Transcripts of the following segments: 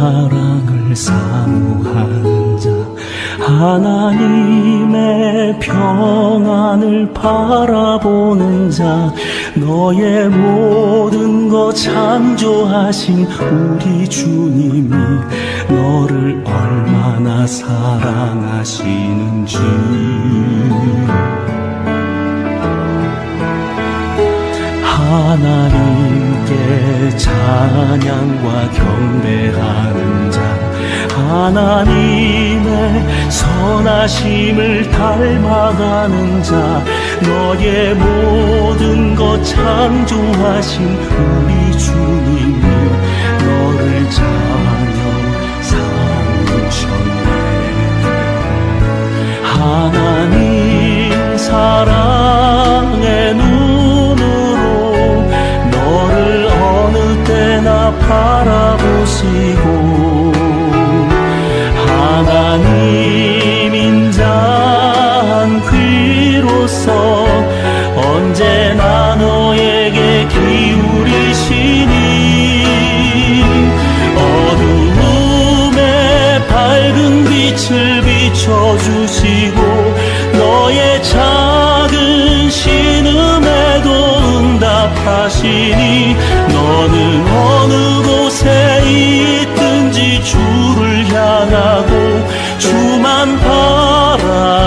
사랑을 사모하는 자, 하나님의 평안을 바라보는 자, 너의 모든 것 창조하신 우리 주님이 너를 얼마나 사랑하시는지 하나님께 찬양과 경배하는 자, 하나님의 선하심을 닮아가는 자, 너의 모든 것 창조하신 우리 주님이 너를 찬양 삼으셨네. 하나님 사랑의 눈으로 너를 어느 때나 바라보시고 하나님 인자한 귀로서 언제나 너에게 기울이시니 어두움에 밝은 빛을 비춰주시고 너의 작은 신음에도 응답하시니 너는 어느 곳에 있든지 주를 향하고 주만 바라볼지라.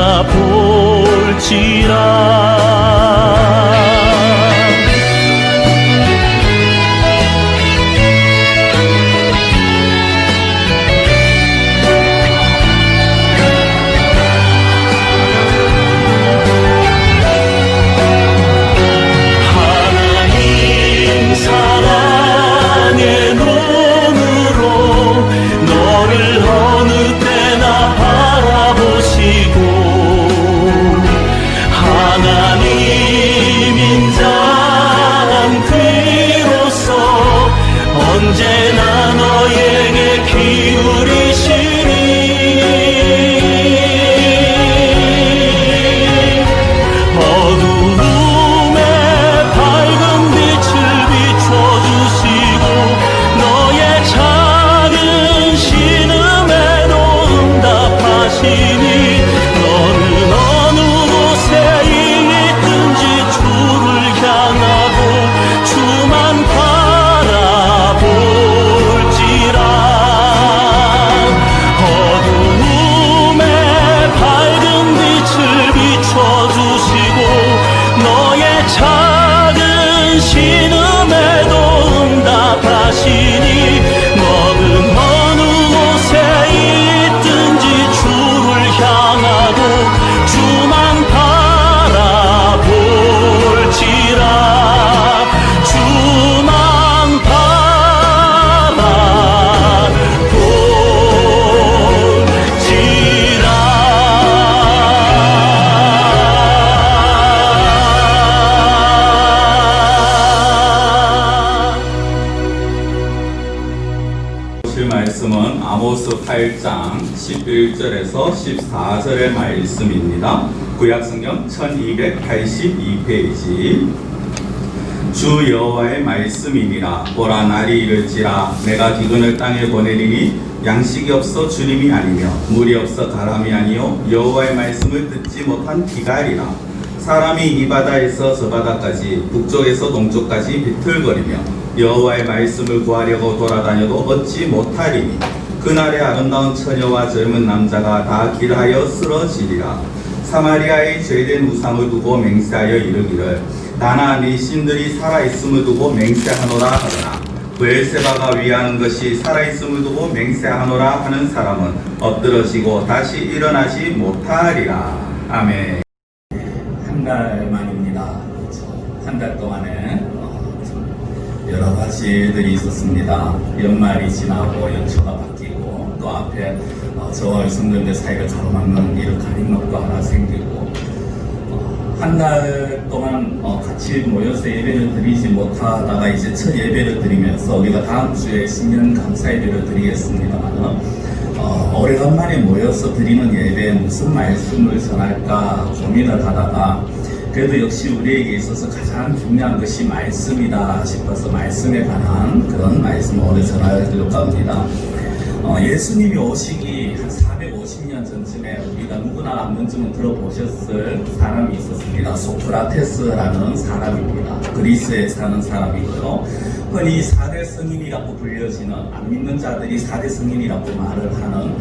언제나 너에게 기울이시니 어두움에 밝은 빛을 비춰주시고 너의 작은 신음에도 응답하시니 너는 어느 곳에 있든지 주를 향하고 주만 너는 어느 곳에 있든지 주를 향하고 주만 바라볼지라. 주만 바라볼지라. 말씀은 아모스 8장 11절에서 14절의 말씀입니다. 구약성경 1282페이지. 주 여호와의 말씀이니라. 보라, 날이 이를지라. 내가 기근을 땅에 보내리니 양식이 없어 주림이 아니며 물이 없어 가람이 아니요 여호와의 말씀을 듣지 못한 기갈이라. 사람이 이 바다에서 저 바다까지 북쪽에서 동쪽까지 비틀거리며 여호와의 말씀을 구하려고 돌아다녀도 얻지 못하리니 그날에 아름다운 처녀와 젊은 남자가 다 길하여 쓰러지리라. 사마리아의 죄된 우상을 두고 맹세하여 이르기를 나나 네 신들이 살아있음을 두고 맹세하노라 하거나 브엘세바가 위하는 것이 살아있음을 두고 맹세하노라 하는 사람은 엎드러지고 다시 일어나지 못하리라. 아멘. 한 달 만입니다. 한 달 동안에 여러 가지 일들이 있었습니다. 연말이 지나고 연초가 바뀌고 또 앞에 저와 여성들 사이가 가로막는 이런 가림막도 하나 생기고 한 달 동안 같이 모여서 예배를 드리지 못하다가 이제 첫 예배를 드리면서 우리가 다음 주에 신년 감사 예배를 드리겠습니다만 오래간만에 모여서 드리는 예배에 무슨 말씀을 전할까 고민을 하다가 그래도 역시 우리에게 있어서 가장 중요한 것이 말씀이다 싶어서 말씀에 관한 그런 말씀을 오늘 전하려고 합니다. 예수님이 오시기 한 450년 전쯤에 우리가 누구나 한 번쯤은 들어보셨을 사람이 있었습니다. 소크라테스라는 사람입니다. 그리스에 사는 사람이고요. 흔히 4대 성인이라고 불려지는 안 믿는 자들이 4대 성인이라고 말을 하는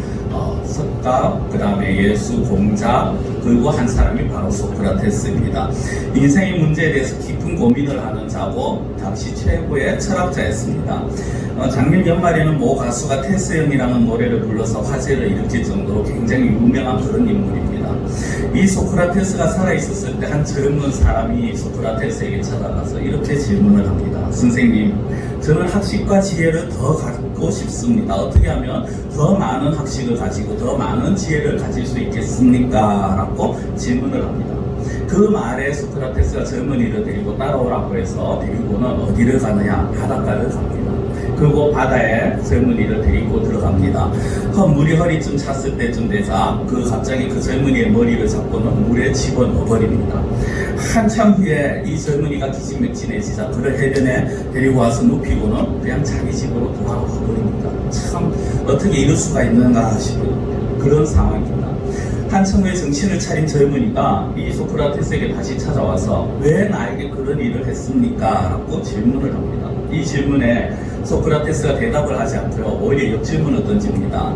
석가, 그 다음에 예수, 공자, 그리고 한 사람이 바로 소크라테스입니다. 인생의 문제에 대해서 깊은 고민을 하는 자고 당시 최고의 철학자였습니다. 작년 연말에는 모 가수가 테스형이라는 노래를 불러서 화제를 일으킬 정도로 굉장히 유명한 그런 인물입니다. 이 소크라테스가 살아있었을 때 한 젊은 사람이 소크라테스에게 찾아가서 이렇게 질문을 합니다. 선생님, 저는 학식과 지혜를 더 갖고 싶습니다. 어떻게 하면 더 많은 학식을 가지고 더 많은 지혜를 가질 수 있겠습니까? 라고 질문을 합니다. 그 말에 소크라테스가 젊은이를 데리고 따라오라고 해서 데리고는 어디를 가느냐? 바닷가를 갑니다. 그리고 바다에 젊은이를 데리고 들어갑니다. 물이 허리쯤 찼을 때쯤 되자 갑자기 그 젊은이의 머리를 잡고는 물에 집어넣어버립니다. 한참 후에 이 젊은이가 기진맥진해지자 그를 해변에 데리고 와서 눕히고는 그냥 자기 집으로 돌아가 버립니다. 참 어떻게 이럴 수가 있는가 싶은 그런 상황입니다. 한참 후에 정신을 차린 젊은이가 이 소크라테스에게 다시 찾아와서 왜 나에게 그런 일을 했습니까? 라고 질문을 합니다. 이 질문에 소크라테스가 대답을 하지 않고요, 오히려 역질문을 던집니다.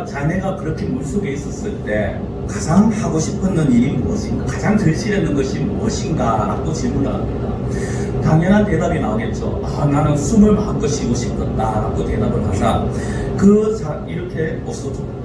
자네가 그렇게 물속에 있었을 때 가장 하고 싶었는 일이 무엇인가? 가장 절실했는 것이 무엇인가? 라고 질문을 합니다. 당연한 대답이 나오겠죠. 나는 숨을 마음껏 쉬고 싶었다 라고 대답을 하자 이렇게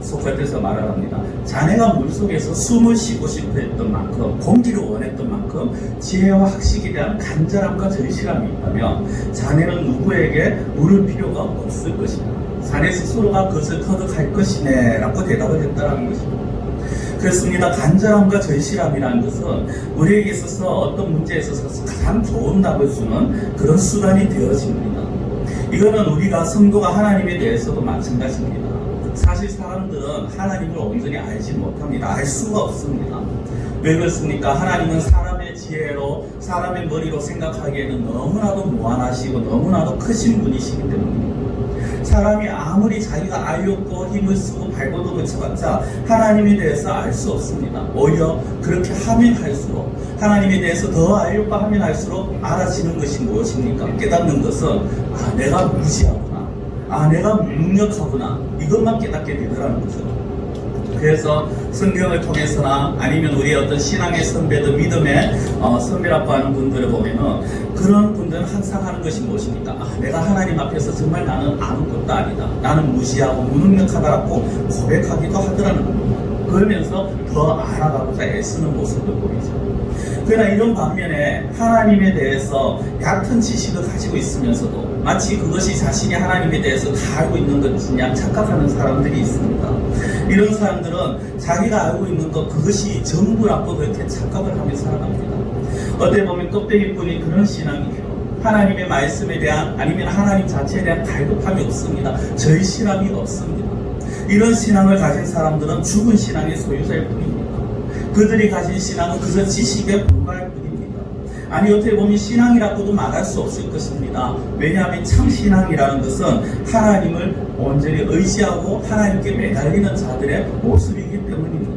소크라테스가 말을 합니다. 자네가 물속에서 숨을 쉬고 싶어 했던 만큼, 공기를 원했던 만큼 지혜와 학식에 대한 간절함과 절실함이 있다면 자네는 누구에게 물을 필요가 없을 것이다. 자네 스스로가 그것을 터득할 것이네 라고 대답을 했다는 것입니다. 그렇습니다. 간절함과 절실함이라는 것은 우리에게 있어서 어떤 문제에 있어서 가장 좋은 답을 주는 그런 수단이 되어집니다. 이거는 우리가 성도가 하나님에 대해서도 마찬가지입니다. 사실 사람들은 하나님을 온전히 알지 못합니다. 알 수가 없습니다. 왜 그렇습니까? 하나님은 사람의 지혜로, 사람의 머리로 생각하기에는 너무나도 무한하시고 너무나도 크신 분이시기 때문입니다. 사람이 아무리 자기가 알렸고 힘을 쓰고 발버둥을 쳐봤자 하나님에 대해서 알 수 없습니다. 오히려 그렇게 하면 할수록, 하나님에 대해서 더 알려고 하면 할수록 알아지는 것이 무엇입니까? 깨닫는 것은 내가 무지하구나, 내가 무능력하구나, 이것만 깨닫게 되더라는 거죠. 그래서 성경을 통해서나 아니면 우리의 어떤 신앙의 선배들, 믿음의 선배라고 하는 분들을 보면은 그런 분들은 항상 하는 것이 무엇입니까? 내가 하나님 앞에서 정말 나는 아무것도 아니다, 나는 무지하고 무능력하다라고 고백하기도 하더라는 겁니다. 그러면서 더 알아가고자 애쓰는 모습을 보이죠. 그러나 이런 반면에 하나님에 대해서 얕은 지식을 가지고 있으면서도 마치 그것이 자신이 하나님에 대해서 다 알고 있는 것이냐 착각하는 사람들이 있습니다. 이런 사람들은 자기가 알고 있는 것, 그것이 전부라고 그렇게 착각을 하며 살아갑니다. 어떻게 보면 껍데기뿐인 그런 신앙이죠. 하나님의 말씀에 대한, 아니면 하나님 자체에 대한 갈급함이 없습니다. 절실함이 없습니다. 이런 신앙을 가진 사람들은 죽은 신앙의 소유자일 뿐입니다. 그들이 가진 신앙은 그저 지식에 불과할 뿐입니다. 아니, 어떻게 보면 신앙이라고도 말할 수 없을 것입니다. 왜냐하면 참 신앙이라는 것은 하나님을 온전히 의지하고 하나님께 매달리는 자들의 모습이기 때문입니다.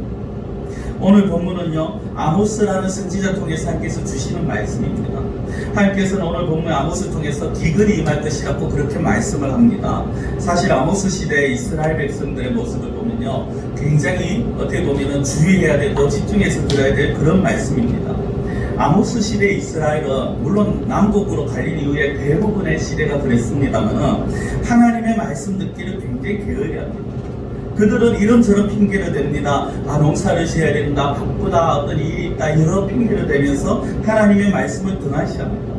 오늘 본문은요, 아모스라는 선지자 통해서 하나님께서 주시는 말씀입니다. 하나님께서는 오늘 본문 아모스를 통해서 기근이 임할 것이라고 그렇게 말씀을 합니다. 사실 아모스 시대의 이스라엘 백성들의 모습을 보면요, 굉장히 어떻게 보면 주의해야 되고 집중해서 들어야 될 그런 말씀입니다. 아모스 시대 이스라엘은 물론 남북으로 갈린 이후에 대부분의 시대가 그랬습니다만 하나님의 말씀 듣기를 굉장히 게을리 합니다. 그들은 이런저런 핑계를 댑니다. 농사를 지어야 된다, 바쁘다, 어떤 일이 있다, 여러 핑계를 대면서 하나님의 말씀을 등한시합니다.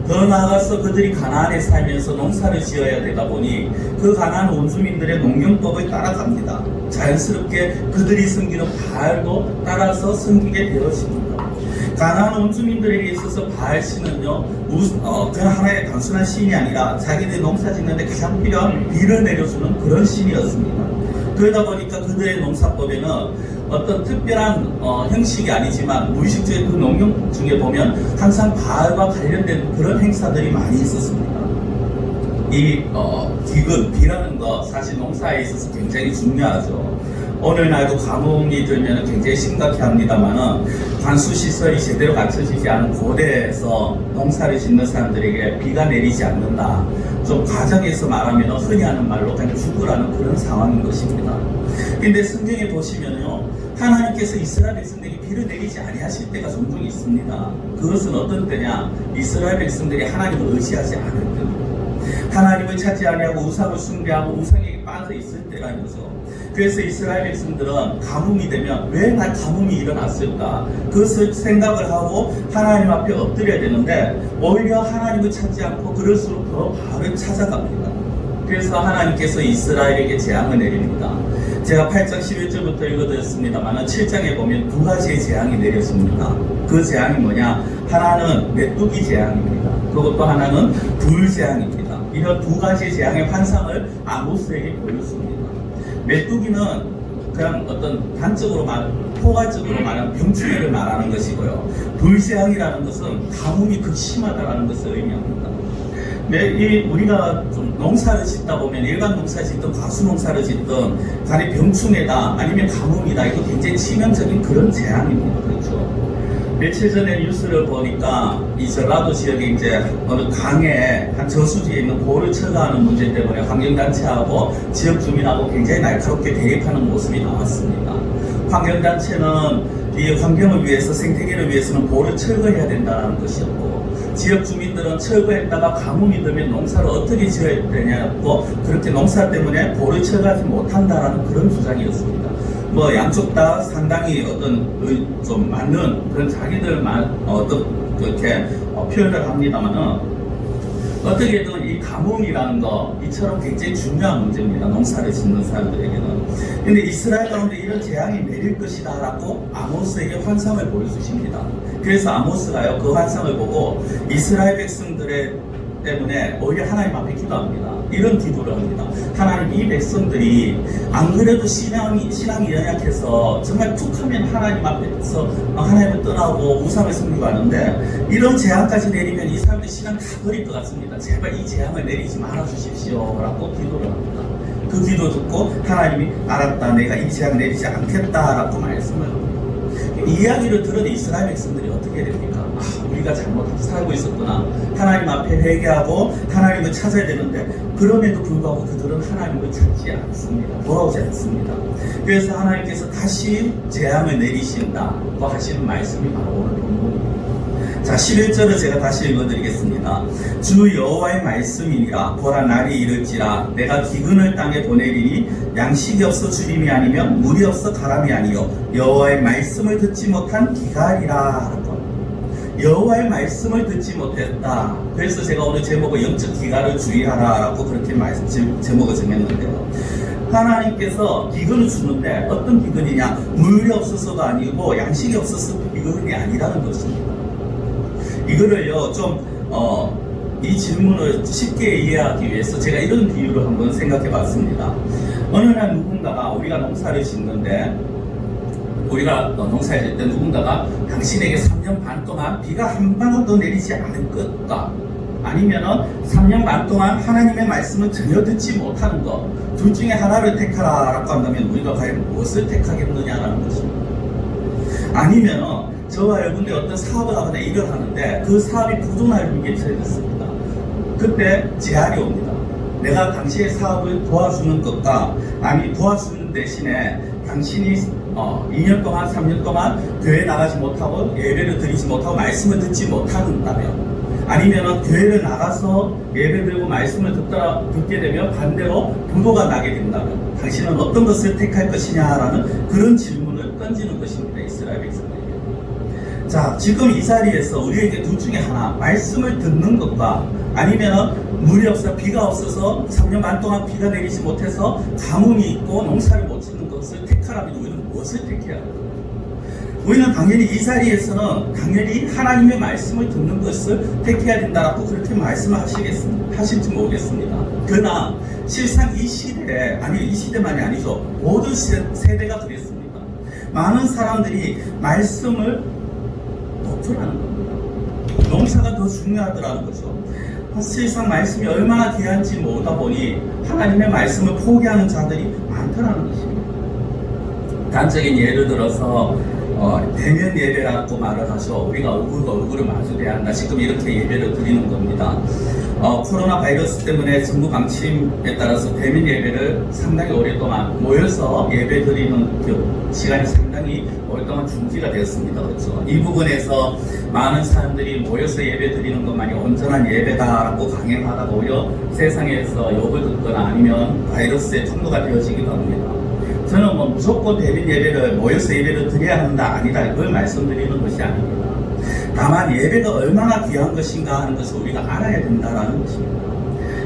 더 나아가서 그들이 가나안에 살면서 농사를 지어야 되다 보니 그 가나안 원주민들의 농경법을 따라갑니다. 자연스럽게 그들이 섬기는 바알도 따라서 섬기게 되어집니다. 가나안 원주민들에게 있어서 바알신은요, 그냥 하나의 단순한 신이 아니라 자기들이 농사 짓는데 가장 필요한 비를 내려주는 그런 신이었습니다. 그러다 보니까 그들의 농사법에는 어떤 특별한 형식이 아니지만 무의식적인 그 농경 중에 보면 항상 바알과 관련된 그런 행사들이 많이 있었습니다. 기근, 비라는 거 사실 농사에 있어서 굉장히 중요하죠. 오늘날도 가뭄이 들면 굉장히 심각해 합니다만은 관수시설이 제대로 갖춰지지 않은 고대에서 농사를 짓는 사람들에게 비가 내리지 않는다. 좀 과정에서 말하면 흔히 하는 말로 그냥 죽으라는 그런 상황인 것입니다. 근데 성경에 보시면요, 하나님께서 이스라엘 백성들에게 비를 내리지 아니하실 때가 종종 있습니다. 그것은 어떤 때냐? 이스라엘 백성들이 하나님을 의지하지 않을 때입니다. 하나님을 찾지 아니하고 우상을 숭배하고 우상에게 빠져 있을 때라는 거죠. 그래서 이스라엘 백성들은 가뭄이 되면 왜 날 가뭄이 일어났을까? 그것을 생각을 하고 하나님 앞에 엎드려야 되는데 오히려 하나님을 찾지 않고 그럴수록 더 바를 찾아갑니다. 그래서 하나님께서 이스라엘에게 재앙을 내립니다. 제가 8장 11절부터 읽어드렸습니다만 7장에 보면 두 가지의 재앙이 내렸습니다. 그 재앙이 뭐냐? 하나는 메뚜기 재앙입니다. 그리고 또 하나는 불 재앙입니다. 이런 두 가지의 재앙의 환상을 아모스에게 보였습니다. 메뚜기는 그냥 어떤 단적으로 포괄적으로 말하는 병충해를 말하는 것이고요. 불재앙이라는 것은 가뭄이 극심하다라는 것을 의미합니다. 우리가 좀 농사를 짓다 보면 일반 농사 짓든 과수 농사를 짓든 간에 병충해다 아니면 가뭄이다, 이거 굉장히 치명적인 그런 재앙입니다. 그렇죠? 며칠 전에 뉴스를 보니까 이 전라도 지역에 이제 어느 강에 한 저수지에 있는 고를 철거하는 문제 때문에 환경단체하고 지역 주민하고 굉장히 날카롭게 대립하는 모습이 나왔습니다. 환경단체는 이 환경을 위해서, 생태계를 위해서는 고를 철거해야 된다는 것이었고, 지역 주민들은 철거했다가 가뭄이 들면 농사를 어떻게 지어야 되냐고, 그렇게 농사 때문에 고를 철거하지 못한다라는 그런 주장이었습니다. 뭐 양쪽 다 상당히 어떤 좀 맞는 그런 자기들만 그렇게 표현을 합니다만은, 어떻게든 이 가뭄이라는 거 이처럼 굉장히 중요한 문제입니다. 농사를 짓는 사람들에게는. 근데 이스라엘 가운데 이런 재앙이 내릴 것이다 라고 아모스에게 환상을 보여주십니다. 그래서 아모스가요, 그 환상을 보고 이스라엘 백성들의 때문에 오히려 하나님 앞에 기도합니다. 이런 기도를 합니다. 하나님, 이 백성들이 안 그래도 신앙이 연약해서 정말 툭 하면 하나님 앞에서 하나님을 떠나고 우상을 섬기고 하는데 이런 재앙까지 내리면 이 사람들 신앙 다 버릴 것 같습니다. 제발 이 재앙을 내리지 말아 주십시오 라고 기도를 합니다. 그 기도 듣고 하나님이 알았다, 내가 이 재앙 내리지 않겠다 라고 말씀을 합니다. 이 이야기를 들은 이스라엘 백성들이 어떻게 됩니까? 우리가 잘못 살고 있었구나. 하나님 앞에 회개하고 하나님을 찾아야 되는데 그럼에도 불구하고 그들은 하나님을 찾지 않습니다. 돌아오지 않습니다. 그래서 하나님께서 다시 재앙을 내리신다고 하시는 말씀이 바로 오늘 본문입니다. 자, 11절을 제가 다시 읽어드리겠습니다. 주 여호와의 말씀이니라. 보라, 날이 이를지라. 내가 기근을 땅에 보내리니 양식이 없어 주림이 아니면 물이 없어 가람이 아니요 여호와의 말씀을 듣지 못한 기갈이라. 여호와의 말씀을 듣지 못했다. 그래서 제가 오늘 제목을 영적 기갈을 주의하라 라고 그렇게 제목을 정했는데요. 하나님께서 기근을 주는데 어떤 기근이냐? 물이 없어서가 아니고 양식이 없어서 기근이 아니라는 것입니다. 이거를요, 이 질문을 쉽게 이해하기 위해서 제가 이런 비유를 한번 생각해 봤습니다. 어느 날 누군가가, 우리가 농사를 짓는데, 우리가 농사를 짓 때 누군가가 당신에게 3년 반 동안 비가 한 방울도 내리지 않을 것과 아니면은 3년 반 동안 하나님의 말씀을 전혀 듣지 못하는 것, 둘 중에 하나를 택하라 라고 한다면 우리가 과연 무엇을 택하겠느냐라는 것입니다. 아니면은 저와 여러분들이 어떤 사업을 하거나 일을 하는데 그 사업이 부도날 위기에 처해졌습니다. 그때 제안이 옵니다. 내가 당신의 사업을 도와주는 것과 아니 도와주는 대신에 당신이 2년 동안 3년 동안 교회 나가지 못하고 예배를 드리지 못하고 말씀을 듣지 못한다면, 아니면 교회를 나가서 예배 드리고 말씀을 듣게 되면 반대로 부도가 나게 된다면 당신은 어떤 것을 택할 것이냐라는 그런 질문을 던지는 것입니다. 이스라엘 백성들에게. 자, 지금 이 자리에서 우리에게 둘 중에 하나, 말씀을 듣는 것과 아니면 물이 없어 비가 없어서 3년 반 동안 비가 내리지 못해서 가뭄이 있고 농사를 못 짓는 것을 택하라면 우리는 무엇을 택해야 할까요? 우리는 당연히 이 자리에서는 당연히 하나님의 말씀을 듣는 것을 택해야 된다라고 그렇게 말씀을 하실지 모르겠습니다. 그러나 실상 이 시대에, 아니 이 시대만이 아니죠, 모든 세대가 그랬습니다. 많은 사람들이 말씀을 놓으라는 겁니다. 농사가 더 중요하더라는 거죠. 실상 말씀이 얼마나 귀한지 모르다 보니 하나님의 말씀을 포기하는 자들이 많더라는 것입니다. 단적인 예를 들어서 대면 예배라고 말을 하죠. 우리가 얼굴과 얼굴을 마주해야 한다. 지금 이렇게 예배를 드리는 겁니다. 코로나 바이러스 때문에 정부 방침에 따라서 대면 예배를 상당히 오랫동안 모여서 예배 드리는 그 시간이 상당히 오랫동안 중지가 되었습니다. 그렇죠? 이 부분에서 많은 사람들이 모여서 예배 드리는 것만이 온전한 예배다라고 강행하다가 오히려 세상에서 욕을 듣거나 아니면 바이러스의 통로가 되어지기도 합니다. 저는 무조건 대면 예배를 모여서 예배를 드려야 한다 아니다 이걸 말씀드리는 것이 아닙니다. 다만 예배가 얼마나 귀한 것인가 하는 것을 우리가 알아야 된다는 것입니다.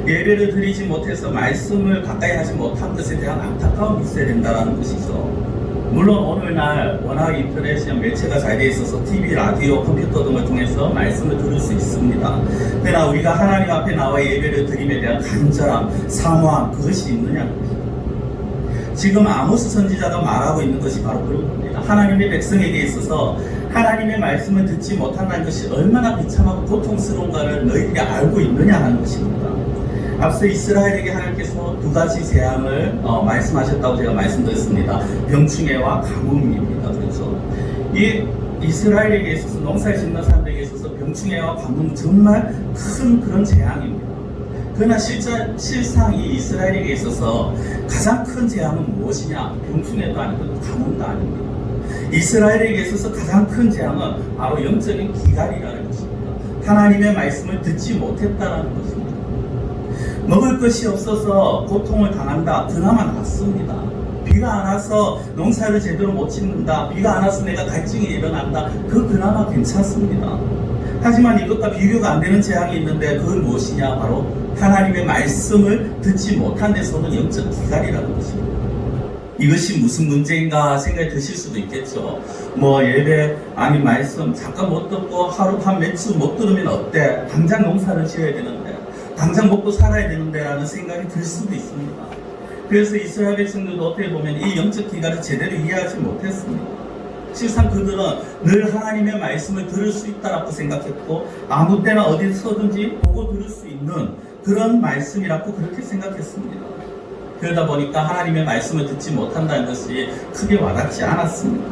예배를 드리지 못해서 말씀을 가까이 하지 못한 것에 대한 안타까움이 있어야 된다는 것이죠. 물론 오늘날 워낙 인터넷이나 매체가 잘 되어 있어서 TV, 라디오, 컴퓨터 등을 통해서 말씀을 들을 수 있습니다. 그러나 우리가 하나님 앞에 나와 예배를 드림에 대한 간절함, 사모함 그것이 있느냐는 것입니다. 지금 아모스 선지자가 말하고 있는 것이 바로 그런 겁니다. 하나님의 백성에게 있어서 하나님의 말씀을 듣지 못한다는 것이 얼마나 비참하고 고통스러운가를 너희들이 알고 있느냐 하는 것입니다. 앞서 이스라엘에게 하나님께서 두 가지 재앙을 말씀하셨다고 제가 말씀드렸습니다. 병충해와 가뭄입니다. 그렇죠? 이 이스라엘에게 있어서 농사를 짓는 사람들에게 있어서 병충해와 가뭄은 정말 큰 그런 재앙입니다. 그러나 실상 이 이스라엘에게 있어서 가장 큰 재앙은 무엇이냐? 병충해도 아니고 가뭄도 아닙니다. 이스라엘에게 있어서 가장 큰 재앙은 바로 영적인 기갈이라는 것입니다. 하나님의 말씀을 듣지 못했다라는 것입니다. 먹을 것이 없어서 고통을 당한다. 그나마 낫습니다. 비가 안 와서 농사를 제대로 못 짓는다. 비가 안 와서 내가 갈증이 일어난다. 그나마 괜찮습니다. 하지만 이것과 비교가 안 되는 재앙이 있는데 그건 무엇이냐? 바로 하나님의 말씀을 듣지 못한 데서는 영적 기갈이라는 것입니다. 이것이 무슨 문제인가 생각이 드실 수도 있겠죠. 예배 아니 말씀 잠깐 못 듣고 하루 한 몇 주 못 들으면 어때? 당장 농사를 지어야 되는데 당장 먹고 살아야 되는데 라는 생각이 들 수도 있습니다. 그래서 이스라엘 백성들도 어떻게 보면 이 영적 기갈을 제대로 이해하지 못했습니다. 실상 그들은 늘 하나님의 말씀을 들을 수 있다라고 생각했고 아무 때나 어디서든지 보고 들을 수 있는 그런 말씀이라고 그렇게 생각했습니다. 그러다 보니까 하나님의 말씀을 듣지 못한다는 것이 크게 와닿지 않았습니다.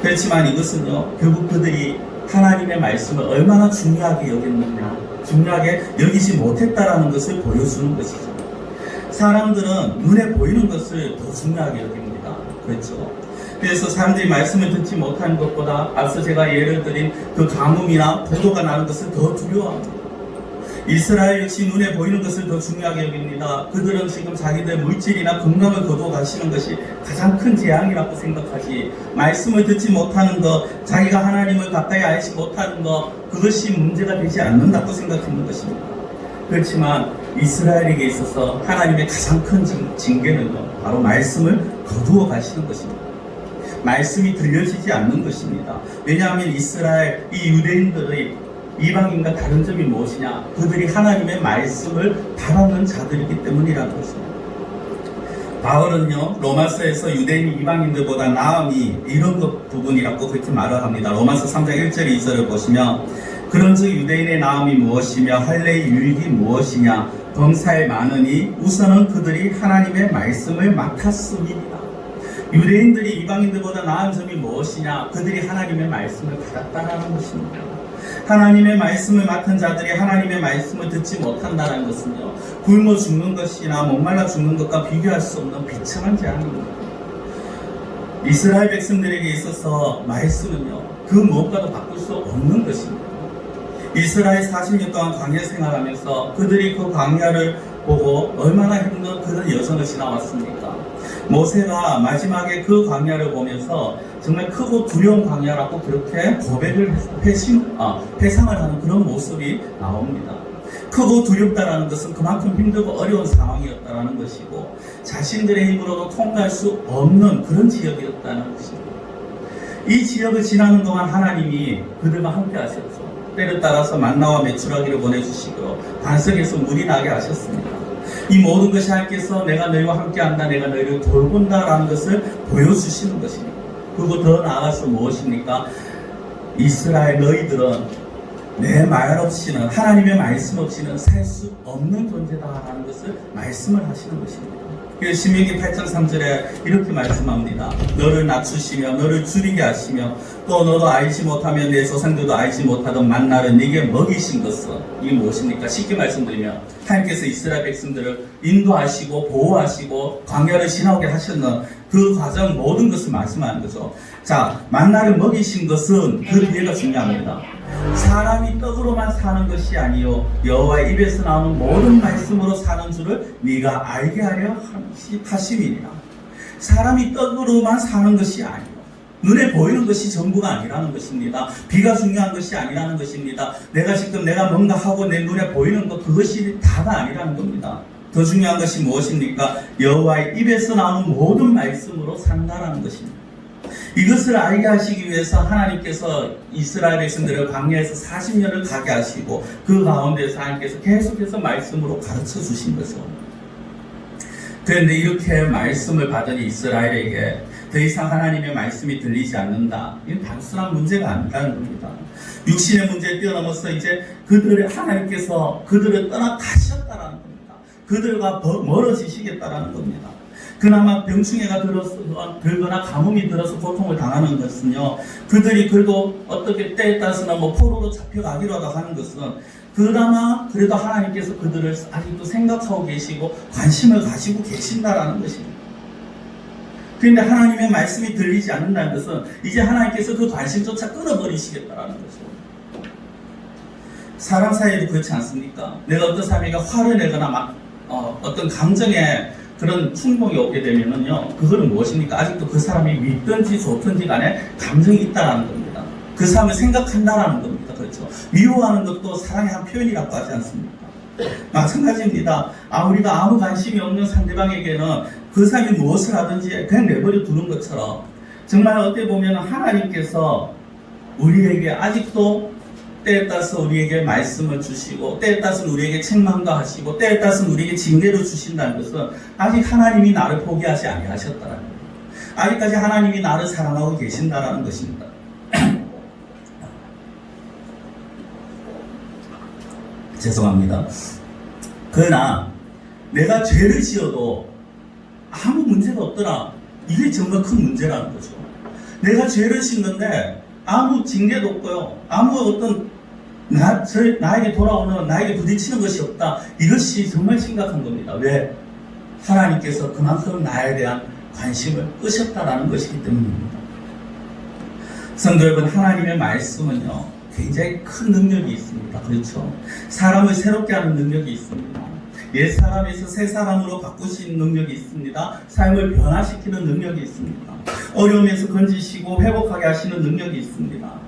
그렇지만 이것은요, 결국 그들이 하나님의 말씀을 얼마나 중요하게 여겼느냐, 중요하게 여기지 못했다라는 것을 보여주는 것이죠. 사람들은 눈에 보이는 것을 더 중요하게 여깁니다. 그렇죠? 그래서 사람들이 말씀을 듣지 못하는 것보다 앞서 제가 예를 드린 그 가뭄이나 포도가 나는 것을 더 두려워합니다. 이스라엘 역시 눈에 보이는 것을 더 중요하게 여깁니다. 그들은 지금 자기들 물질이나 건강을 거두어 가시는 것이 가장 큰 재앙이라고 생각하지, 말씀을 듣지 못하는 것, 자기가 하나님을 가까이 알지 못하는 것, 그것이 문제가 되지 않는다고 생각하는 것입니다. 그렇지만 이스라엘에게 있어서 하나님의 가장 큰 징계는요, 바로 말씀을 거두어 가시는 것입니다. 말씀이 들려지지 않는 것입니다. 왜냐하면 이스라엘, 이 유대인들의 이방인과 다른 점이 무엇이냐? 그들이 하나님의 말씀을 바라는 자들이기 때문이라는 것입니다. 바울은요, 로마서에서 유대인 이방인들보다 나음이 이런 것 부분이라고 그렇게 말을 합니다. 로마서 3장 1절 2절을 보시면, 그런즉 유대인의 나음이 무엇이며 할례의 유익이 무엇이냐? 범사에 많으니 우선은 그들이 하나님의 말씀을 맡았음이니라. 유대인들이 이방인들보다 나은 점이 무엇이냐? 그들이 하나님의 말씀을 받았다라는 것입니다. 하나님의 말씀을 맡은 자들이 하나님의 말씀을 듣지 못한다는 것은요, 굶어 죽는 것이나 목말라 죽는 것과 비교할 수 없는 비참한 재앙입니다. 이스라엘 백성들에게 있어서 말씀은요, 그 무엇과도 바꿀 수 없는 것입니다. 이스라엘 40년 동안 광야 생활하면서 그들이 그 광야를 보고 얼마나 힘든 그런 여정을 지나왔습니까? 모세가 마지막에 그 광야를 보면서 정말 크고 두려운 광야라고 그렇게 고백을 회상을 하는 그런 모습이 나옵니다. 크고 두렵다라는 것은 그만큼 힘들고 어려운 상황이었다라는 것이고, 자신들의 힘으로도 통과할 수 없는 그런 지역이었다는 것입니다. 이 지역을 지나는 동안 하나님이 그들과 함께 하셨죠. 때를 따라서 만나와 메추라기를 보내주시고 반석에서 물이 나게 하셨습니다. 이 모든 것이 하나님께서 내가 너희와 함께한다, 내가 너희를 돌본다라는 것을 보여주시는 것입니다. 그리고 더 나아가서 무엇입니까? 이스라엘 너희들은 내 말 없이는, 하나님의 말씀 없이는 살 수 없는 존재다라는 것을 말씀을 하시는 것입니다. 그래서 신명기 8장 3절에 이렇게 말씀합니다. 너를 낮추시며 너를 줄이게 하시며 또 너도 알지 못하며 내 조상들도 알지 못하던 만나를 네게 먹이신 것은, 이게 무엇입니까? 쉽게 말씀드리면 하나님께서 이스라엘 백성들을 인도하시고 보호하시고 광야를 지나오게 하셨는 그 과정 모든 것을 말씀하는 거죠. 자, 만나를 먹이신 것은 그 뒤에가 중요합니다. 사람이 떡으로만 사는 것이 아니요 여호와의 입에서 나오는 모든 말씀으로 사는 줄을 네가 알게 하려 하심이니라. 사람이 떡으로만 사는 것이 아니요 눈에 보이는 것이 전부가 아니라는 것입니다. 비가 중요한 것이 아니라는 것입니다. 내가 뭔가 하고 내 눈에 보이는 것, 그것이 다가 아니라는 겁니다. 더 중요한 것이 무엇입니까? 여호와의 입에서 나오는 모든 말씀으로 산다라는 것입니다. 이것을 알게 하시기 위해서 하나님께서 이스라엘 백성들을 광야에서 40년을 가게 하시고 그 가운데서 하나님께서 계속해서 말씀으로 가르쳐 주신 거죠. 그런데 이렇게 말씀을 받은 이스라엘에게 더 이상 하나님의 말씀이 들리지 않는다. 이건 단순한 문제가 아니라는 겁니다. 육신의 문제를 뛰어넘어서 이제 하나님께서 그들을 떠나 가셨다라는 겁니다. 그들과 멀어지시겠다라는 겁니다. 그나마 병충해가 들거나 가뭄이 들어서 고통을 당하는 것은요, 그들이 그래도 어떻게 때에 따라서는 포로로 잡혀가기라도 하는 것은 그나마 그래도 하나님께서 그들을 아직도 생각하고 계시고 관심을 가지고 계신다라는 것입니다. 그런데 하나님의 말씀이 들리지 않는다는 것은 이제 하나님께서 그 관심조차 끊어버리시겠다라는 거죠. 사람 사이에도 그렇지 않습니까? 내가 어떤 사람에게 화를 내거나 어떤 감정에 그런 충동이 오게 되면은요, 그거는 무엇입니까? 아직도 그 사람이 믿든지 좋든지 간에 감정이 있다는 겁니다. 그 사람을 생각한다라는 겁니다. 그렇죠? 미워하는 것도 사랑의 한 표현이라고 하지 않습니까? 마찬가지입니다. 우리가 아무 관심이 없는 상대방에게는 그 사람이 무엇을 하든지 그냥 내버려 두는 것처럼, 정말 어떻게 보면 하나님께서 우리에게 아직도 때에 따라서 우리에게 말씀을 주시고 때에 따라서 우리에게 책망도 하시고 때에 따라서 우리에게 징계를 주신다는 것은 아직 하나님이 나를 포기하지 아니하셨다는 거예요. 아직까지 하나님이 나를 사랑하고 계신다라는 것입니다. 죄송합니다. 그러나 내가 죄를 지어도 아무 문제가 없더라. 이게 정말 큰 문제라는 거죠. 내가 죄를 짓는데 아무 징계도 없고요, 아무 어떤 나에게 돌아오는, 나에게 부딪히는 것이 없다. 이것이 정말 심각한 겁니다. 왜? 하나님께서 그만큼 나에 대한 관심을 끄셨다라는 것이기 때문입니다. 성도 여러분, 하나님의 말씀은요, 굉장히 큰 능력이 있습니다. 그렇죠? 사람을 새롭게 하는 능력이 있습니다. 옛 사람에서 새 사람으로 바꾸시는 능력이 있습니다. 삶을 변화시키는 능력이 있습니다. 어려움에서 건지시고 회복하게 하시는 능력이 있습니다.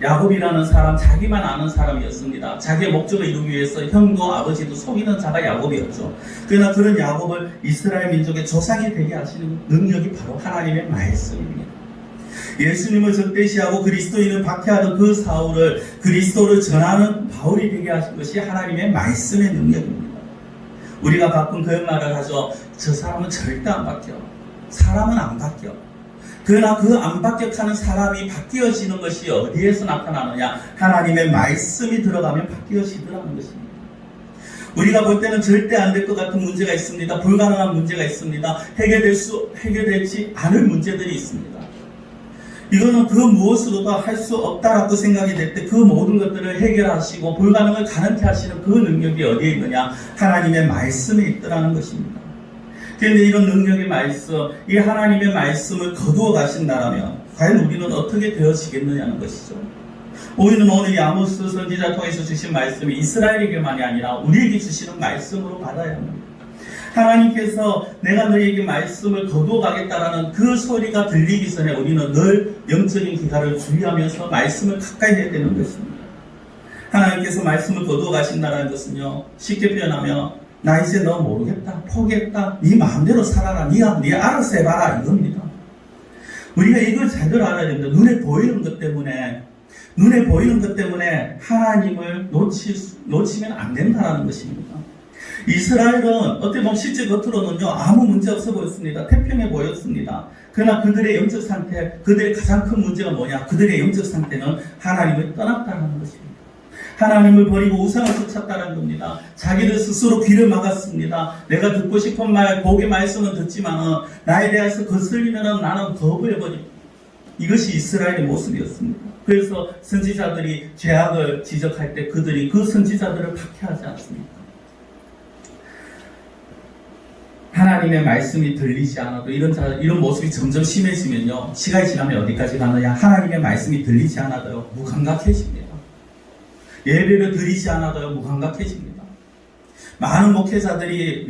야곱이라는 사람, 자기만 아는 사람이었습니다. 자기의 목적을 이루기 위해서 형도 아버지도 속이는 자가 야곱이었죠. 그러나 그런 야곱을 이스라엘 민족의 조상이 되게 하시는 능력이 바로 하나님의 말씀입니다. 예수님을 적대시하고 그리스도인을 박해하던 그 사울을 그리스도를 전하는 바울이 되게 하신 것이 하나님의 말씀의 능력입니다. 우리가 가끔 그런 말을 하죠. 저 사람은 절대 안 바뀌어. 사람은 안 바뀌어. 그러나 그 안 바뀌어가는 사람이 바뀌어지는 것이 어디에서 나타나느냐? 하나님의 말씀이 들어가면 바뀌어지더라는 것입니다. 우리가 볼 때는 절대 안 될 것 같은 문제가 있습니다. 불가능한 문제가 있습니다. 해결되지 않을 문제들이 있습니다. 이거는 그 무엇으로도 할 수 없다라고 생각이 될 때 그 모든 것들을 해결하시고 불가능을 가능케 하시는 그 능력이 어디에 있느냐? 하나님의 말씀에 있더라는 것입니다. 그런데 이런 능력의 말씀, 이 하나님의 말씀을 거두어 가신다면 과연 우리는 어떻게 되어지겠느냐는 것이죠. 우리는 오늘 이 아모스 선지자를 통해서 주신 말씀이 이스라엘에게만이 아니라 우리에게 주시는 말씀으로 받아야 합니다. 하나님께서 내가 너희에게 말씀을 거두어 가겠다라는 그 소리가 들리기 전에 우리는 늘 영적인 기가를 주의하면서 말씀을 가까이 해야 되는 것입니다. 하나님께서 말씀을 거두어 가신다는 것은요, 쉽게 표현하면 나 이제 너 모르겠다, 포기했다, 네 마음대로 살아라, 네 알아서 해봐라, 이겁니다. 우리가 이걸 제대로 알아야 됩니다. 눈에 보이는 것 때문에 하나님을 놓치면 안 된다는 것입니다. 이스라엘은 어떻게 보면 실제 겉으로는요, 아무 문제 없어 보였습니다. 태평해 보였습니다. 그러나 그들의 영적 상태, 그들의 가장 큰 문제가 뭐냐? 그들의 영적 상태는 하나님을 떠났다는 것입니다. 하나님을 버리고 우상을 쫓았다는 겁니다. 자기들 스스로 귀를 막았습니다. 내가 듣고 싶은 말, 복의 말씀은 듣지만 나에 대해서 거슬리면 나는 거부해버립니다. 이것이 이스라엘의 모습이었습니다. 그래서 선지자들이 죄악을 지적할 때 그들이 그 선지자들을 박해하지 않습니까? 하나님의 말씀이 들리지 않아도 이런 모습이 점점 심해지면요, 시간이 지나면 어디까지 가느냐? 하나님의 말씀이 들리지 않아도요, 무감각해집니다. 예배를 드리지 않아도요, 무감각해집니다. 많은 목회자들이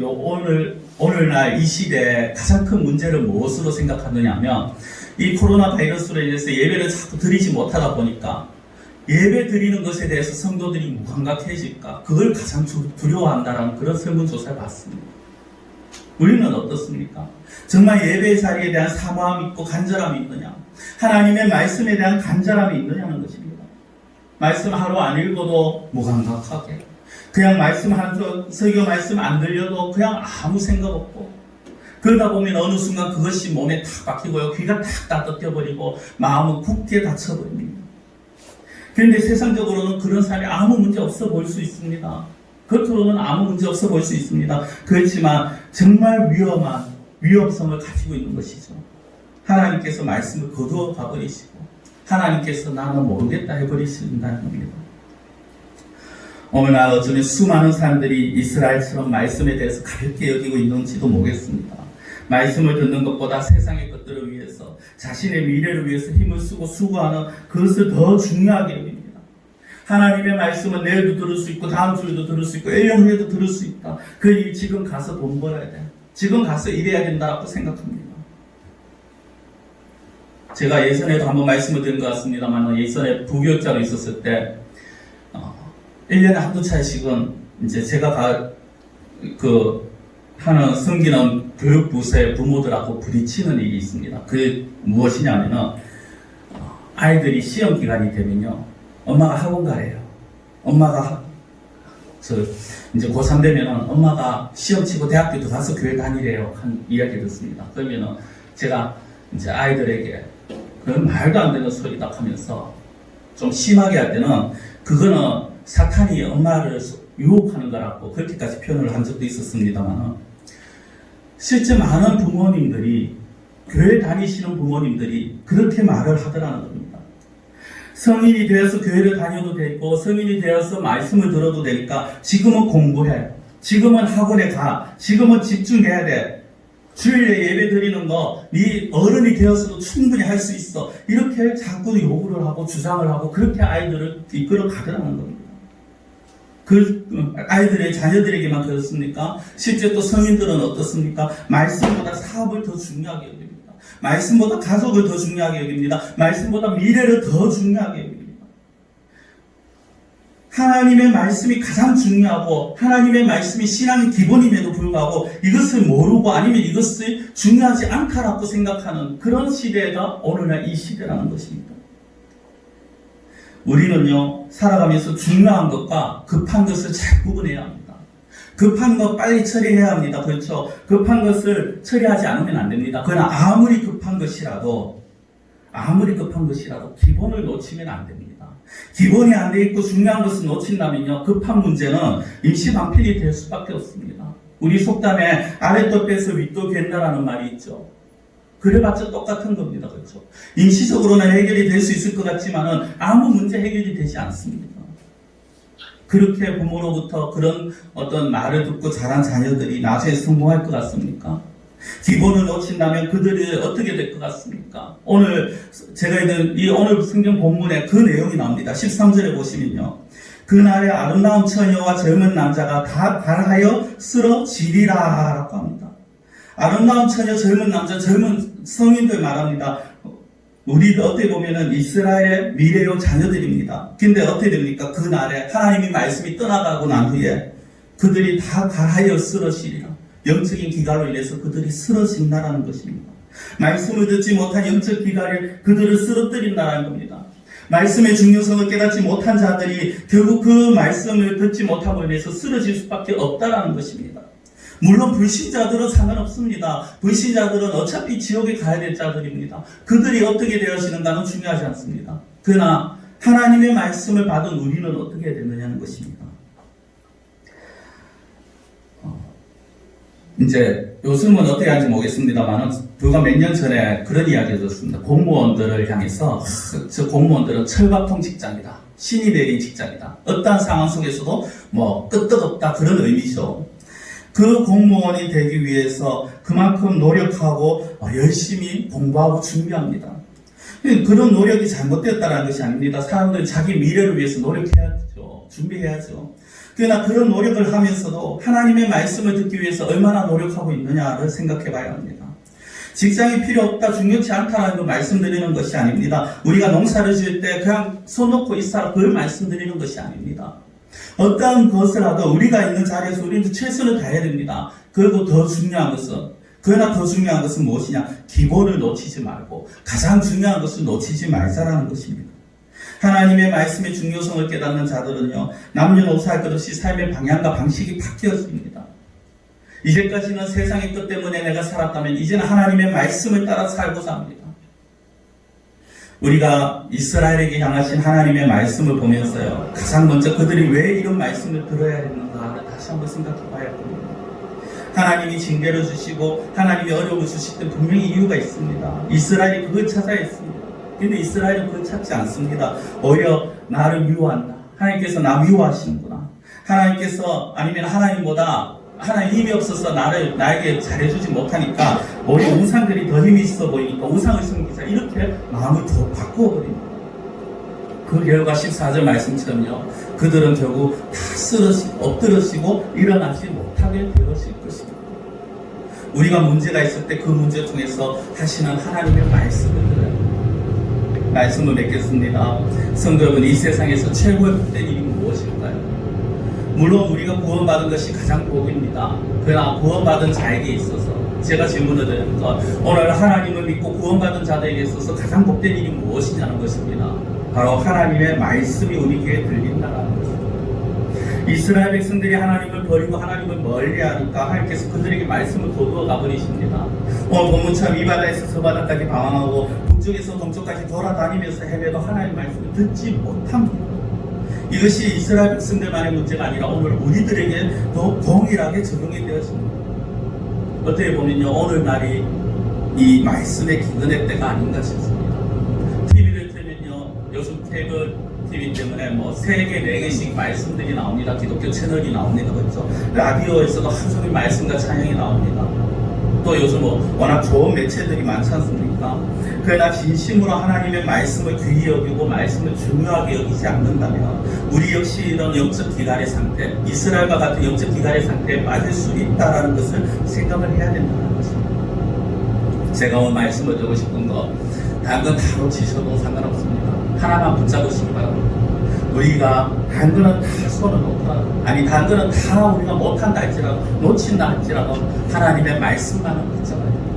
오늘날 이 시대에 가장 큰 문제를 무엇으로 생각하느냐 하면, 이 코로나 바이러스로 인해서 예배를 자꾸 드리지 못하다 보니까 예배 드리는 것에 대해서 성도들이 무감각해질까? 그걸 가장 두려워한다는 그런 설문조사를 봤습니다. 우리는 어떻습니까? 정말 예배의 자리에 대한 사모함이 있고 간절함이 있느냐? 하나님의 말씀에 대한 간절함이 있느냐는 것입니다. 말씀 하루 안 읽어도 무감각하게, 그냥 말씀 설교 말씀 안 들려도 그냥 아무 생각 없고, 그러다 보면 어느 순간 그것이 몸에 탁 박히고요, 귀가 탁 닫혀버리고 마음은 굳게 닫혀버립니다. 그런데 세상적으로는 그런 사람이 아무 문제 없어 보일 수 있습니다. 겉으로는 아무 문제 없어 보일 수 있습니다. 그렇지만 정말 위험성을 가지고 있는 것이죠. 하나님께서 말씀을 거두어 가버리시고 하나님께서 나는 모르겠다 해버리신다는 겁니다. 오늘날 어쩌면 수많은 사람들이 이스라엘처럼 말씀에 대해서 가볍게 여기고 있는지도 모르겠습니다. 말씀을 듣는 것보다 세상의 것들을 위해서, 자신의 미래를 위해서 힘을 쓰고 수고하는 그것을 더 중요하게 여깁니다. 하나님의 말씀은 내일도 들을 수 있고 다음 주에도 들을 수 있고 1년 후에도 들을 수 있다. 그러니 지금 가서 돈 벌어야 돼. 지금 가서 일해야 된다고 생각합니다. 제가 예전에도 한번 말씀을 드린 것 같습니다만, 예전에 부교육자로 있었을 때 1년에 한두 차례씩은 이제 제가 하는 섬기는 교육부서의 부모들하고 부딪히는 일이 있습니다. 그게 무엇이냐면은, 아이들이 시험 기간이 되면요, 엄마가 학원 가래요. 엄마가 이제 고3 되면은 엄마가 시험 치고 대학교 들어가서 교회 다니래요. 한 이야기 듣습니다. 그러면은 제가 이제 아이들에게 그런 말도 안 되는 소리다 하면서 좀 심하게 할 때는 그거는 사탄이 엄마를 유혹하는 거라고 그렇게까지 표현을 한 적도 있었습니다만, 실제 많은 부모님들이, 교회 다니시는 부모님들이 그렇게 말을 하더라는 겁니다. 성인이 되어서 교회를 다녀도 되고 성인이 되어서 말씀을 들어도 되니까 지금은 공부해, 지금은 학원에 가, 지금은 집중해야 돼, 주일에 예배 드리는 거 네 어른이 되어서도 충분히 할 수 있어, 이렇게 자꾸 요구를 하고 주장을 하고 그렇게 아이들을 이끌어 가더라는 겁니다. 그 아이들의 자녀들에게만 그렇습니까? 실제 또 성인들은 어떻습니까? 말씀보다 사업을 더 중요하게 여깁니다. 말씀보다 가족을 더 중요하게 여깁니다. 말씀보다 미래를 더 중요하게 여깁니다. 하나님의 말씀이 가장 중요하고 하나님의 말씀이 신앙의 기본임에도 불구하고 이것을 모르고 아니면 이것이 중요하지 않다라고 생각하는 그런 시대가 오늘날 이 시대라는 것입니다. 우리는요, 살아가면서 중요한 것과 급한 것을 잘 구분해야 합니다. 급한 것 빨리 처리해야 합니다. 그렇죠? 급한 것을 처리하지 않으면 안 됩니다. 그러나 아무리 급한 것이라도 기본을 놓치면 안 됩니다. 기본이 안 돼 있고 중요한 것을 놓친다면요, 급한 문제는 임시방편이 될 수밖에 없습니다. 우리 속담에 아랫도 빼서 윗도 갠다라는 말이 있죠. 그래봤자 똑같은 겁니다. 그렇죠? 임시적으로는 해결이 될 수 있을 것 같지만은 아무 문제 해결이 되지 않습니다. 그렇게 부모로부터 그런 어떤 말을 듣고 자란 자녀들이 나중에 성공할 것 같습니까? 기본을 놓친다면 그들이 어떻게 될 것 같습니까? 오늘 제가 읽은 이 오늘 성경 본문에 그 내용이 나옵니다. 13절에 보시면요, 그날에 아름다운 처녀와 젊은 남자가 다 발하여 쓰러지리라 라고 합니다. 아름다운 처녀, 젊은 남자, 젊은 성인들 말합니다. 우리도 어떻게 보면은 이스라엘의 미래의 자녀들입니다. 근데 어떻게 됩니까? 그 날에 하나님의 말씀이 떠나가고 난 후에 그들이 다 갈하여 쓰러지리라. 영적인 기갈로 인해서 그들이 쓰러진다라는 것입니다. 말씀을 듣지 못한 영적 기갈을 그들을 쓰러뜨린다라는 겁니다. 말씀의 중요성을 깨닫지 못한 자들이 결국 그 말씀을 듣지 못함으로 인해서 쓰러질 수밖에 없다라는 것입니다. 물론 불신자들은 상관없습니다. 불신자들은 어차피 지옥에 가야 될 자들입니다. 그들이 어떻게 되어지는가는 중요하지 않습니다. 그러나 하나님의 말씀을 받은 우리는 어떻게 되느냐는 것입니다. 이제 요즘은 어떻게 하는지 모르겠습니다만 불과 몇 년 전에 그런 이야기를 들었습니다. 공무원들을 향해서 저 공무원들은 철밥통 직장이다. 신이 내린 직장이다. 어떠한 상황 속에서도 뭐 끄떡없다 그런 의미죠. 그 공무원이 되기 위해서 그만큼 노력하고 열심히 공부하고 준비합니다. 그런 노력이 잘못되었다는 것이 아닙니다. 사람들은 자기 미래를 위해서 노력해야죠. 준비해야죠. 그러나 그런 노력을 하면서도 하나님의 말씀을 듣기 위해서 얼마나 노력하고 있느냐를 생각해 봐야 합니다. 직장이 필요 없다, 중요치 않다라는 걸 말씀드리는 것이 아닙니다. 우리가 농사를 지을 때 그냥 손 놓고 있어라, 그걸 말씀드리는 것이 아닙니다. 어떠한 것을 하도 우리가 있는 자리에서 우리는 최선을 다해야 됩니다. 그리고 그러나 더 중요한 것은 무엇이냐? 기본을 놓치지 말고 가장 중요한 것을 놓치지 말자라는 것입니다. 하나님의 말씀의 중요성을 깨닫는 자들은요, 남녀노소 할 것 없이 삶의 방향과 방식이 바뀌었습니다. 이제까지는 세상의 것 때문에 내가 살았다면 이제는 하나님의 말씀을 따라 살고자 합니다. 우리가 이스라엘에게 향하신 하나님의 말씀을 보면서요, 가장 먼저 그들이 왜 이런 말씀을 들어야 했는가를 다시 한번 생각해 봐야 합니다. 하나님이 징계를 주시고 하나님이 어려움을 주실 때 분명히 이유가 있습니다. 이스라엘이 그걸 찾아야 했습니다. 근데 이스라엘은 그걸 찾지 않습니다. 오히려 나를 미워한다. 하나님께서 나 미워하시는구나. 하나님께서 아니면 하나님보다 하나님 힘이 없어서 나에게 잘해주지 못하니까 우리 우상들이 더 힘이 있어 보이니까 우상을 섬기자. 이렇게 마음을 더 바꾸어버립니다. 그 결과 14절 말씀처럼요, 그들은 결국 다 엎드러지고 일어나지 못하게 되어질 것입니다. 우리가 문제가 있을 때 그 문제 통해서 다시는 하나님의 말씀을 들어요. 말씀을 맺겠습니다. 성도 여러분, 이 세상에서 최고의 복된 일이 무엇일까요? 물론 우리가 구원받은 것이 가장 복입니다. 그러나 구원받은 자에게 있어서 제가 질문을 드리는 것, 오늘 하나님을 믿고 구원받은 자들에게 있어서 가장 복된 일이 무엇이냐는 것입니다. 바로 하나님의 말씀이 우리 귀에 들린다는 것입니다. 이스라엘 백성들이 하나님을 버리고 하나님을 멀리하니까 하나님께서 그들에게 말씀을 거두어 가버리십니다. 오늘 본문처럼 이 바다에서 저 바다까지 방황하고 북쪽에서 동쪽까지 돌아다니면서 헤매도 하나님의 말씀을 듣지 못합니다. 이것이 이스라엘 백성들만의 문제가 아니라 오늘 우리들에게 더 동일하게 적용이 되었습니다. 어떻게 보면요, 오늘날이 이 말씀의 기근의 때가 아닌가 싶습니다. TV를 틀면요, 요즘 케이블 TV 때문에 뭐 3개, 4개씩 말씀들이 나옵니다. 기독교 채널이 나옵니다. 그렇죠? 라디오에서도 하루 종일 말씀과 찬양이 나옵니다. 또 요즘 워낙 좋은 매체들이 많지 않습니까? 그러나 진심으로 하나님의 말씀을 귀히 여기고 말씀을 중요하게 여기지 않는다면 우리 역시 이런 영적 기갈의 상태, 이스라엘과 같은 영적 기갈의 상태에 빠질 수 있다는 것을 생각을 해야 된다는 것입니다. 제가 오늘 말씀을 드리고 싶은 거, 다른 건 다 놓치셔도 상관없습니다. 하나만 붙잡으시기 바랍니다. 우리가 다른 거는 다 손을 놓더라도, 아니 다른 거는 다 우리가 못한다 할지라도, 놓친다 할지라도 하나님의 말씀만은 붙잡아야 됩니다.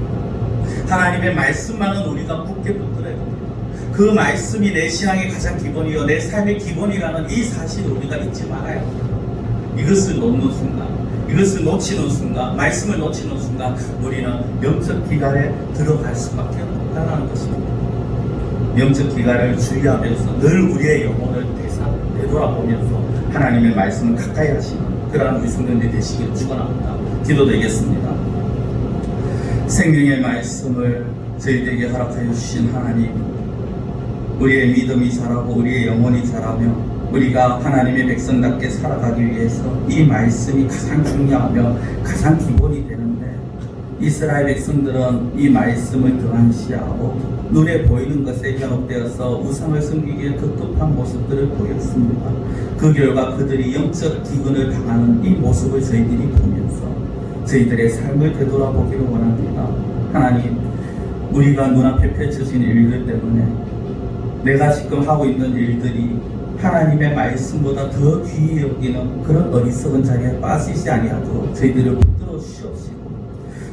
하나님의 말씀만은 우리가 굳게 붙들어야 됩니다. 그 말씀이 내 신앙의 가장 기본이요 내 삶의 기본이라는 이 사실을 우리가 잊지 말아야 합니다. 이것을 놓는 순간, 이것을 놓치는 순간, 말씀을 놓치는 순간 우리는 영적 기갈에 들어갈 수밖에 없다는 것입니다. 영적 기갈을 주의하면서 늘 우리의 영혼을 되돌아보면서 하나님의 말씀을 가까이 하시는 그러한 우리 성도님들이 되시기를 축원합니다. 기도드리겠습니다. 생명의 말씀을 저희에게 허락하여 주신 하나님, 우리의 믿음이 자라고 우리의 영혼이 자라며 우리가 하나님의 백성답게 살아가기 위해서 이 말씀이 가장 중요하며 가장 기본이 되는데, 이스라엘 백성들은 이 말씀을 등한시하고 눈에 보이는 것에 현혹되어서 우상을 섬기기에 급급한 모습들을 보였습니다. 그 결과 그들이 영적 기근을 당하는 이 모습을 저희들이 보면서 저희들의 삶을 되돌아보기를 원합니다. 하나님, 우리가 눈앞에 펼쳐진 일들 때문에 내가 지금 하고 있는 일들이 하나님의 말씀보다 더 귀히 여기는 그런 어리석은 자리에 빠지지 아니하도록 저희들을 붙들어 주시옵시고,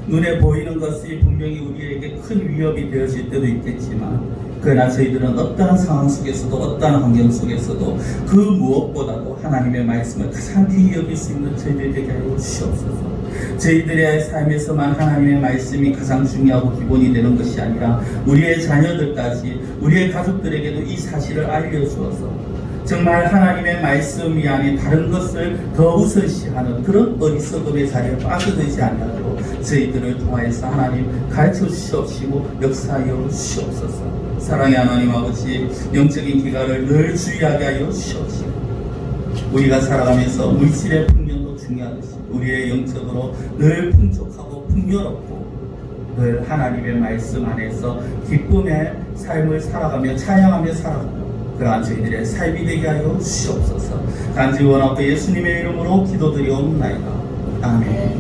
눈에 보이는 것이 분명히 우리에게 큰 위협이 되어질 때도 있겠지만 그러나 저희들은 어떠한 상황 속에서도 어떠한 환경 속에서도 그 무엇보다도 하나님의 말씀을 가장 귀히 여길 수 있는 저희들이 되게 하여 주시옵소서. 저희들의 삶에서만 하나님의 말씀이 가장 중요하고 기본이 되는 것이 아니라 우리의 자녀들까지, 우리의 가족들에게도 이 사실을 알려주어서 정말 하나님의 말씀이 아닌 다른 것을 더 우선시하는 그런 어리석음의 자리에 빠져들지 않도록 저희들을 통하여서 하나님 가르쳐 주시옵시고 역사하여 주시옵소서. 사랑의 하나님 아버지, 영적인 기간을 늘 주의하게 하여 주시옵시고 우리가 살아가면서 물질의 풍년도 중요하듯이 우리의 영적으로 늘 풍족하고 풍요롭고 늘 하나님의 말씀 안에서 기쁨의 삶을 살아가며 찬양하며 살아가며 그러한 저희들의 삶이 되게 하여 주시옵소서. 간절히 원하고 예수님의 이름으로 기도드리옵나이다. 아멘.